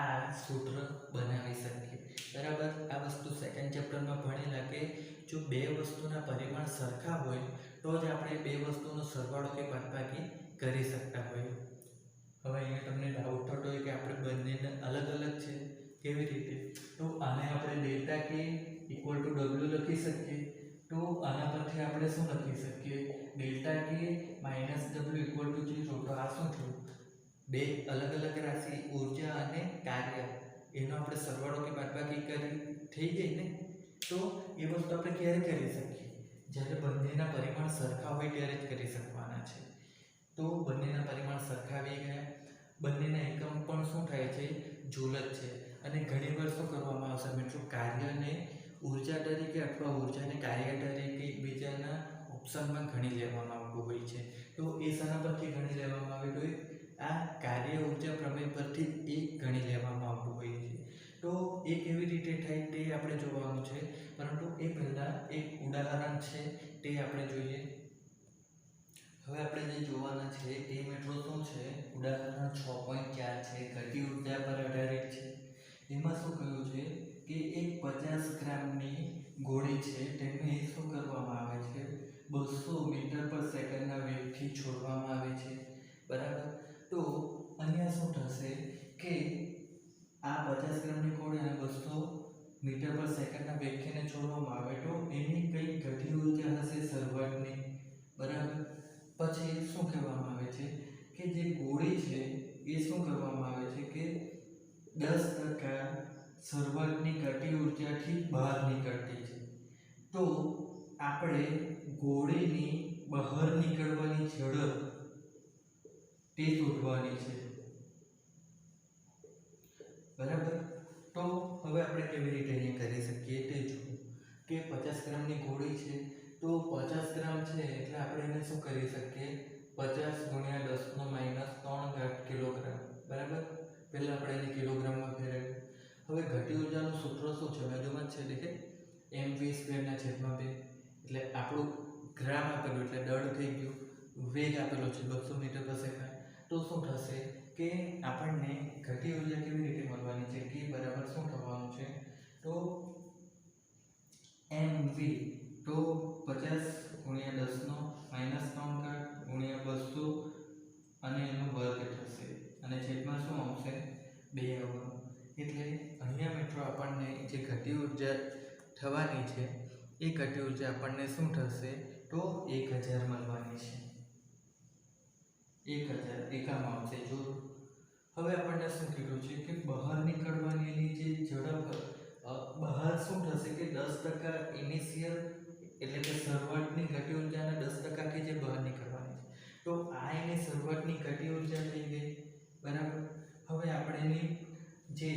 આ સૂત્ર બનાવી શકીએ. બરાબર. આ વસ્તુ સેકન્ડ ચેપ્ટરમાં ભણેલા કે જો બે વસ્તુના પરિમાણ સરખા હોય તો જ આપણે બે વસ્તુનો સરવાળો કે બાદબાકી કરી શકતા હોઈએ. હવે અહીંયા તમને ડાઉટ થતો હોય કે આપણે બંનેને અલગ અલગ છે, કેવી રીતે? તો આને આપણે ડેલ્ટા કે ઇક્વલ ટુ w લખી શકીએ. તો આના પરથી આપણે શું લખી શકીએ? ડેલ્ટા કે માઇનસ w ઇક્વલ ટુ 0. તો આ શું થયું? બે અલગ અલગ રાશિ ઉર્જા અને કાર્ય એનો આપણે સરવાળો કે બાદબાકી કરી થઈ ગઈ ને. તો એ વસ્તુ આપણે ક્યારે કરી શકીએ? જ્યારે બંનેના પરિમાણ સરખા હોય ત્યારે જ કરી શકવાના છે. તો બંનેના પરિમાણ સરખા આવી ગયા. બંનેના એકમ પણ શું થાય છે? જૂલ જ છે. અને ઘણી વાર શું કરવામાં આવશે મિત્રો? કાર્યને ઉર્જા તરીકે અથવા ઉર્જાને કાર્ય તરીકે એકબીજાના ઓપ્શનમાં ગણી લેવામાં આવતું હોય છે. તો એ શાના પરથી ગણી લેવામાં આવે? તો આ કાર્ય ઉર્જા પ્રમેય પરથી એક ગણી લેવામાં આવતું હોય છે. તો એ કેવી રીતે થાય તે આપણે જોવાનું છે, પરંતુ એ પહેલાં એક ઉદાહરણ છે તે આપણે જોઈએ. હવે આપણે જે જોવાના છે તે મિત્રો શું છે? ઉદાહરણ 6.4 છે, ઘટી ઉર્જા પર આધારિત છે. એમાં શું કહ્યું છે કે એક 50 ગ્રામની ગોળી છે તેને શું કરવામાં આવે છે? 200 મીટર પર સેકન્ડના વેગથી છોડવામાં આવે છે. બરાબર. તો અહીંયા શું થશે કે આ 50 ગ્રામની ગોળીને 200 મીટર પર સેકન્ડના વેગથી છોડવામાં આવે તો એની કઈ ઘટી ઉર્જા હશે શરૂઆતની. બરાબર. પછી શું કહેવામાં આવે છે કે જે ગોળી છે એ શું કરવામાં આવે છે કે 10% શરૂઆતની ઘટી ઉર્જાથી બહાર નીકળતી છે. તો આપણે ગોળીની બહાર નીકળવાની ઝડપ તે શોધવાની છે. બરાબર. તો હવે આપણે કેવી રીતે અહીંયા કરી શકીએ તે જુઓ કે 50 ગ્રામની ગોળી છે તો 50 ગ્રામ છે એટલે આપણે એને શું કરી શકીએ? 50 × 10⁻³ કિલોગ્રામ. બરાબર. પહેલાં આપણે એને કિલોગ્રામમાં ફેરવ્યું. હવે ઘટી ઉર્જાનું સૂત્ર શું છે? બાજુમાં જ છે, દેખે mv²/2. એટલે આપણું ગ્રામ આપેલું એટલે દળ થઈ ગયું, વેગ આપેલો છે 200 મીટર પર સેકન્ડ. તો શું થશે કે આપણને ઘટી ઉર્જા કેવી રીતે મળવાની છે? કે બરાબર શું થવાનું છે? તો mv તો 50 × 10⁻³ × 200 અને એનો વર્ગ થશે. અને અને છેદમાં શું આવશે 2 આવવાનું. એટલે અહીંયા મિત્રો આપણને જે ઘટી ઉર્જા થવાની છે એ ઘટી ઉર્જા આપણને શું થશે તો 1000 મળવાની છે. 1000 એકમ આવશે. જો હવે આપણને શું કીધું છે કે બહાર નીકળવાની એની જે ઝડપ બહાર શું થશે કે 10% ઇનિશિયલ એટલે કે શરૂઆતની ઘટી ઉર્જાના 10% થી જે બહાર નીકળવાની છે. તો આ એની શરૂઆતની ઘટી ઉર્જા થઈ ગઈ, બરાબર. હવે આપણે એની જે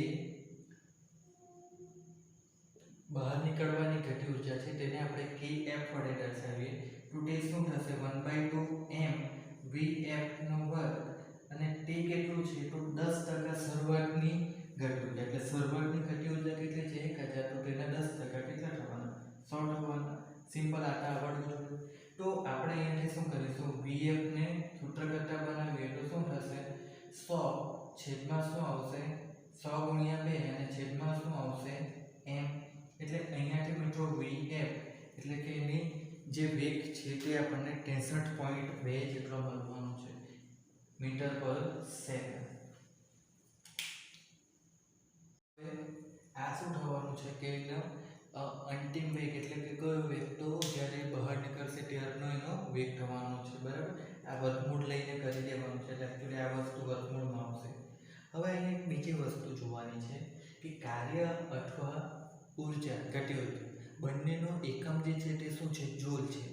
બહાર નીકળવાની ઘટી ઉર્જા છે તેને આપણે kF વડે દર્શાવીએ તો તે શું થશે 1/2 m vf નો વર્ગ અને તે કેટલું છે તો 10% શરૂઆતની ઘટી ઉર્જા. એટલે શરૂઆતની ઘટી ઉર્જા કેટલી છે 1000 તો તેના 10% કેટલા થવાના 100 થવાના. સિમ્પલ આટા આવડવું જોઈએ. તો આપણે અહીંયાથી શું કરીશું vf ને સૂત્ર કરતા બનાવીએ તો શું થશે 100 છેદમાં શું આવશે 100 ગુણ્યા 2 અને છેદમાં શું આવશે m. એટલે અહીંયાથી મિત્રો vf એટલે કે એની જે વેગ છે તે આપણને 63.2 જેટલો મળવાનો છે મીટર પર સેકન્ડ. આ શું થવાનું છે કે એનો અંતિમ વેગ એટલે કે કયો વેગ તો જ્યારે બહાર નીકળશે ત્યારનો એનો વેગ થવાનો છે, બરાબર. આ વર્ગમૂળ લઈને કરી દેવાનું છે એટલે એકચ્યુઅલી આ વસ્તુ વર્ગમૂળમાં આવશે. હવે અહીં એક બીજી વસ્તુ જોવાની છે કે કાર્ય અથવા ઉર્જા ઘટી ઉર્જા બંનેનો એકમ જે છે તે શું છે જૂલ છે.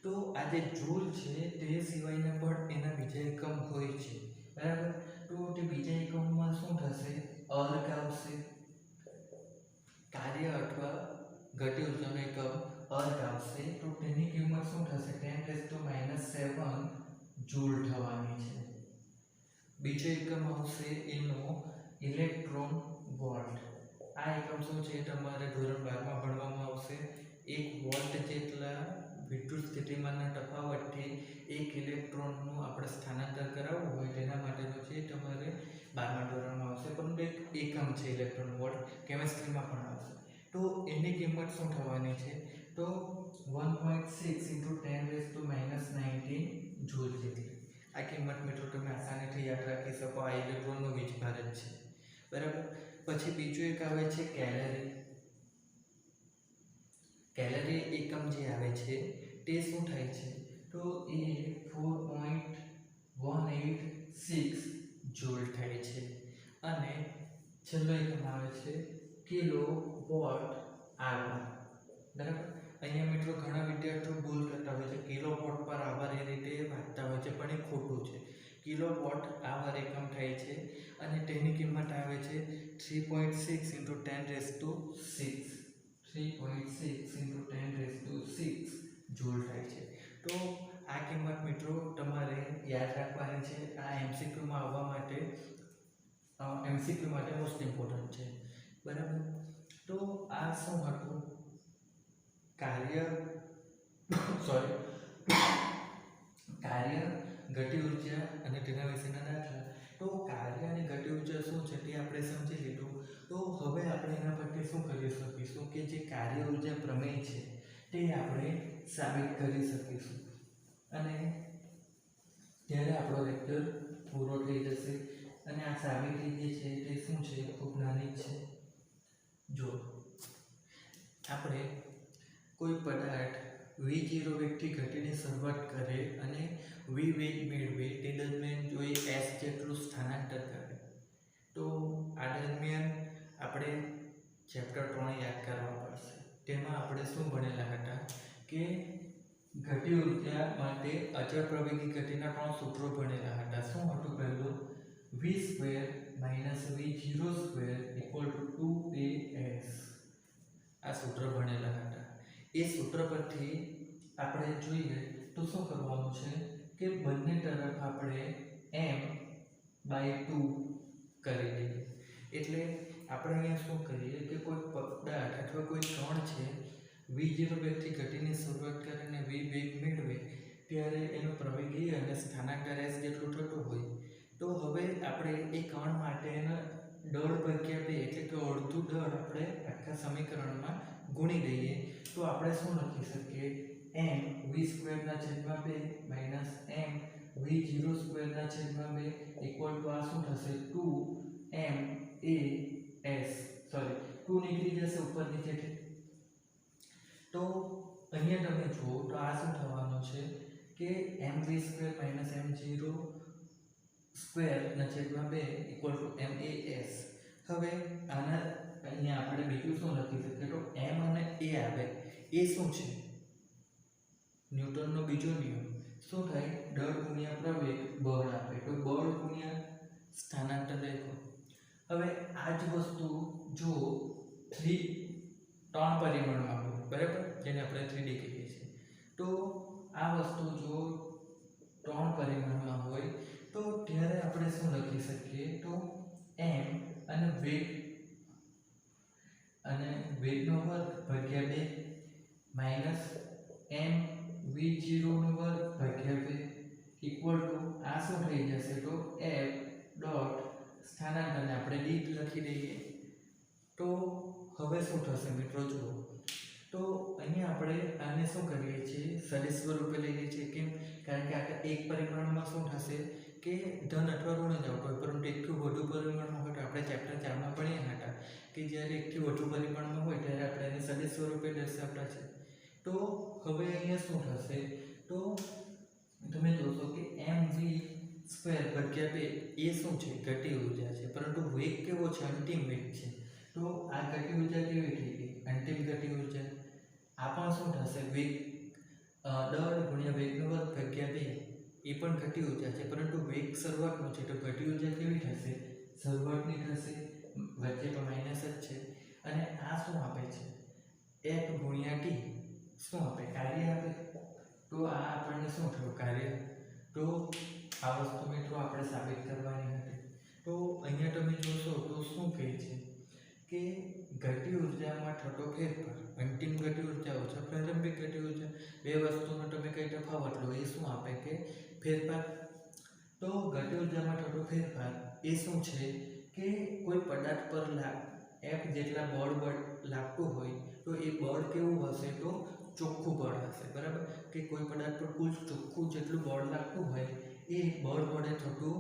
તો આ જે જૂલ છે તે સિવાયના પણ એના બીજા એકમ હોય છે, બરાબર. તો તે બીજા એકમમાં શું થશે અર્ક આવશે. કાર્ય અથવા ઘટી ઉર્જાનો એકમ અર્ક આવશે તો તેની કિંમત શું થશે 10⁻⁷ જૂલ થવાની છે. બીજો એકમ આવશે એનો ઇલેક્ટ્રોન વોલ્ટ. આ એકમ શું છે તમારે ધોરણ 12 માં ભણવામાં આવશે. 1 વોલ્ટ જેટલા વિદ્યુત સ્થિતિમાનના તફાવતથી 1 ઇલેક્ટ્રોનનું આપણે સ્થાનાંતર કરાવવું હોય તેના માટેનો છે તમારે 12મા ધોરણમાં આવશે. પરંતુ એક એકમ છે ઇલેક્ટ્રોન વોલ્ટ, કેમિસ્ટ્રીમાં પણ આવશે. તો એની કિંમત શું થવાની છે તો 1.6 × 10⁻⁹ જૂલ જેટલી. આ કિંમત મિત્રો તમે આસાનીથી યાદ રાખી શકો. આ ઇલેક્ટ્રોનનો વીજભાર જ છે, બરાબર. પછી બીજું એક આવે છે કેલરી. કેલરી એકમ જે આવે છે તે શું થાય છે તો એ 4.186 જૂલ થાય છે. અને છેલ્લો એકમ આવે છે કિલોવોટ આવર, બરાબર. અહીંયા મિત્રો ઘણા વિદ્યાર્થીઓ ભૂલ કરતા હોય છે, કિલોવોટ પર આવર એ રીતે વાંચતા હોય છે પણ એ ખોટું છે. કિલોવોટ આવર એકમ થાય છે અને તેની કિંમત આવે છે 3.6 × 10⁶. 3.6 × 10⁶ જૂલ થાય છે. તો આ કિંમત મિત્રો તમારે યાદ રાખવાની છે. આ એમસીક્યુમાં આવવા માટે એમસીક્યુ માટે મોસ્ટ ઇમ્પોર્ટન્ટ છે, બરાબર. તો આ શું હતું કાર્ય ઘટી ઉર્જા અને તેના વિશેના દાખલા. તો કાર્ય અને ઘટી ઉર્જા શું છે તે આપણે સમજી લીધું. તો હવે આપણે એના પરથી શું કરી શકીશું કે જે કાર્ય ઉર્જા પ્રમેય છે તે આપણે સાબિત કરી શકીશું. અને ત્યારે આપણો લેક્ચર પૂરો થઈ જશે. અને આ સાબિતી જે છે તે શું છે ખૂબ નાની છે. જો આપણે કોઈ પદાર્થ v0 વેગથી ઘટીને શરૂઆત કરે અને v વેગ મેળવે તે દરમિયાન જો એ s જેટલું સ્થાનાંતર કરે તો આ દરમિયાન આપણે ચેપ્ટર 3 યાદ કરવા પડશે. તેમાં આપણે શું ભણેલા હતા કે ઘટી ઉર્જા માટે અચળ પ્રવેગી ગતિના 3 સૂત્રો ભણેલા હતા. શું હતું પહેલું v² - v02 = 2as. આ સૂત્ર ભણેલા હતા. એ સૂત્ર પરથી આપણે જોઈએ તો શું કરવાનું છે કે બંને તરફ આપણે m/2 કરી દઈએ. એટલે આપણે અહીંયા શું કરીએ કે કોઈ પદાર્થ અથવા કોઈ કણ છે v0 વેગથી ઘટીને શરૂઆત કરીને v વેગ મેળવે ત્યારે એનો પ્રવેગી અને સ્થાનાંતર s જેટલું થતું હોય તો હવે આપણે એ કણ માટેના દળ ભાગ્યા 2 એટલે કે અડધું દળ આપણે આખા સમીકરણમાં ગુણી દઈએ તો આપણે શું લખી શકીએ m v² - m v0 સ્ક્વેરના છેદમાં 2 ઇક્વલ ટુ આ શું થશે 2m as સોરી 2 નીકળી જશે ઉપર નીચેથી તો અહીંયા તમે જુઓ તો આ શું થવાનું છે કે mv square minus m0 square ના છેદમાં 2 ઇક્વલ ટુ mas. હવે આના અહીંયા આપણે બીજું શું લખી શકીએ તો m અને a આવે એ શું છે ન્યૂટનનો બીજો નિયમ શું થાય દળ ગુણ્યા પ્રવેગ બળ આપે તો બળ ગુણ્યા સ્થાનાંતર રેખો. હવે આ જ વસ્તુ જો 3 પરિમાણમાં હોય બરાબર જેને આપણે 3D કહીએ છીએ તો આ વસ્તુ જો 3 પરિમાણમાં હોય તો ત્યારે આપણે શું લખી શકીએ તો m અને વેગનો વર્ગ ભાગ્યા 2 માઈનસ m v0 નો વર્ગ ભાગ્યા 2 ઇક્વલ ટુ આ શું થઈ જશે તો f ડોટ સ્થાનાંતરને આપણે d લખી દઈએ. તો હવે શું થશે મિત્રો જુઓ તો અહીંયા આપણે આને શું કરીએ છીએ સદિશ સ્વરૂપે લઈએ છીએ કેમ કારણ કે આ એક પરિમાણમાં શું થશે કે ધન અથવા ઋણ જ આવતો હોય પરંતુ એકથી વધુ પરિમાણમાં હોય તો આપણે ચેપ્ટર 4 માં ભણ્યા હતા કે જ્યારે એકથી વધુ પરિમાણમાં હોય ત્યારે આપણે એને સદિશ સ્વરૂપે દર્શાવતા છે. તો હવે અહીંયા શું થશે તો તમે જોશો કે mv સ્ક્વેર ભાગ્યા 2 એ શું છે ગતિ ઊર્જા છે પરંતુ વેગ કેવો છે અંતિમ વેગ છે. તો આ ગતિ ઊર્જા કેવી થઈ ગઈ અંતિમ ગતિ ઊર્જા આ પણ શું થશે વેગ દળ ગુણ્યા વેગનો વર્ગ ભાગ્યા 2 એ પણ ગતિ ઊર્જા છે પરંતુ વેગ શરૂઆતનો છે તો ગતિ ઊર્જા કેવી થશે શરૂઆતની થશે વચ્ચે તો માઈનસ જ છે અને આ શું આપે છે f ગુણ્યા t શું આપે કાર્ય આપે તો આ આપણને શું થયું કાર્ય. તો આ વસ્તુ મિત્રો આપણે સાબિત કરવાની હતી તો અહીંયા તમે જોશો તો શું કહે છે કે ગતિ ઊર્જામાં થતો ફેરફાર અંતિમ ગતિ ઊર્જા ઓછા પ્રારંભિક ગતિ ઊર્જા બે વસ્તુનો તમે કઈ તફાવત લો એ શું આપે કે ફેરફાર. તો ગતિ ઊર્જામાં થતો ફેરફાર એ શું છે કે કોઈ પદાર્થ પર f જેટલા બળ લાગતું હોય તો એ બળ કેવું હશે તો ચોખ્ખું બળ હશે બરાબર કે કોઈ પદાર્થ પર કુલ ચોખ્ખું જેટલું બળ લાગતું હોય એ બળ વડે થતું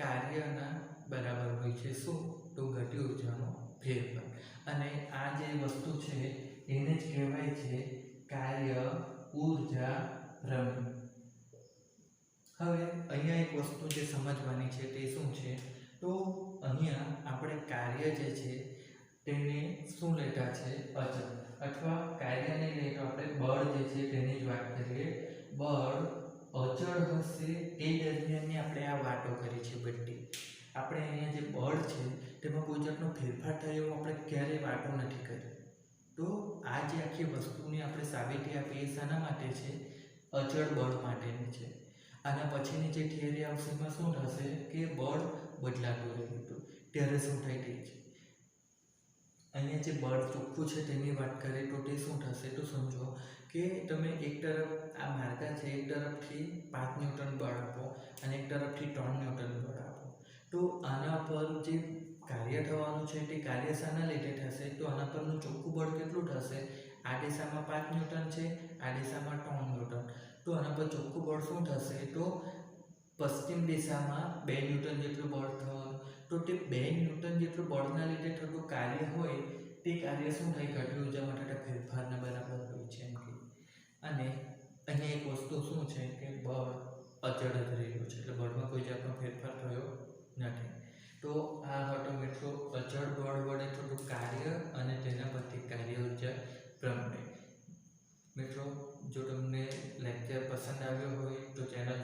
કાર્યના બરાબર હોય છે શું તો ગતિ ઊર્જાનો ફેરફાર. અને આ જે વસ્તુ છે એને જ કહેવાય છે કાર્ય ઊર્જા પ્રમેય. હવે અહીંયા એક વસ્તુ જે સમજવાની છે તે શું છે તો અહીંયા આપણે કાર્ય જે છે તેને શું લેતા છે અચળ અથવા કાર્યને લઈએ તો આપણે બળ જે છે તેની જ વાત કરીએ. બળ અચળ હશે એ દરમિયાનની આપણે આ વાતો કરી છે બધી આપણે અહીંયા જે બળ છે તેમાં કોઈ જાતનો ફેરફાર થાય એવું આપણે ક્યારેય વાતો નથી કરી. તો આ જે આખી વસ્તુની આપણે સાબિતી આપી એ શાના માટે છે અચળ બળ માટેની છે. આના પછીની જે થિયરી આવશે એમાં શું થશે કે બળ બદલાતું રહ્યું હતું ત્યારે શું થાય તે છે. અહીંયા જે બળ ચોખ્ખું છે તેની વાત કરીએ તો તે શું થશે તો સમજો કે તમે એક તરફ આ માર્ગા છે એક તરફથી 5 ન્યૂટન બળ આપો અને એક તરફથી 3 ન્યૂટન બળ આપો તો આના પર જે કાર્ય થવાનું છે તે કાર્ય શાના લીધે થશે તો આના પરનું ચોખ્ખું બળ કેટલું થશે આ દિશામાં 5 ન્યૂટન છે આ દિશામાં 3 ન્યૂટન તો આના પર ચોખ્ખું બળ શું થશે તો પશ્ચિમ દિશામાં 2 ન્યૂટન જેટલું બળ થવાનું. તો તે 2 ન્યૂટન જેટલું બળના લીધે થતું કાર્ય હોય તે કાર્ય શું થાય ગતિ ઊર્જામાં થતા ફેરફારના બરાબર હોય છે એમ કે. અને અહીંયા એક વસ્તુ શું છે કે બળ અચળ જ રહ્યું છે એટલે બળમાં કોઈ જાતનો ફેરફાર થયો નથી. તો આ હતો મિત્રો અચળ બળ વડે થતું કાર્ય અને તેના પરથી કાર્ય ઊર્જા પ્રમેય. મિત્રો જો તમને લેક્ચર પસંદ આવ્યો હોય તો ચેનલ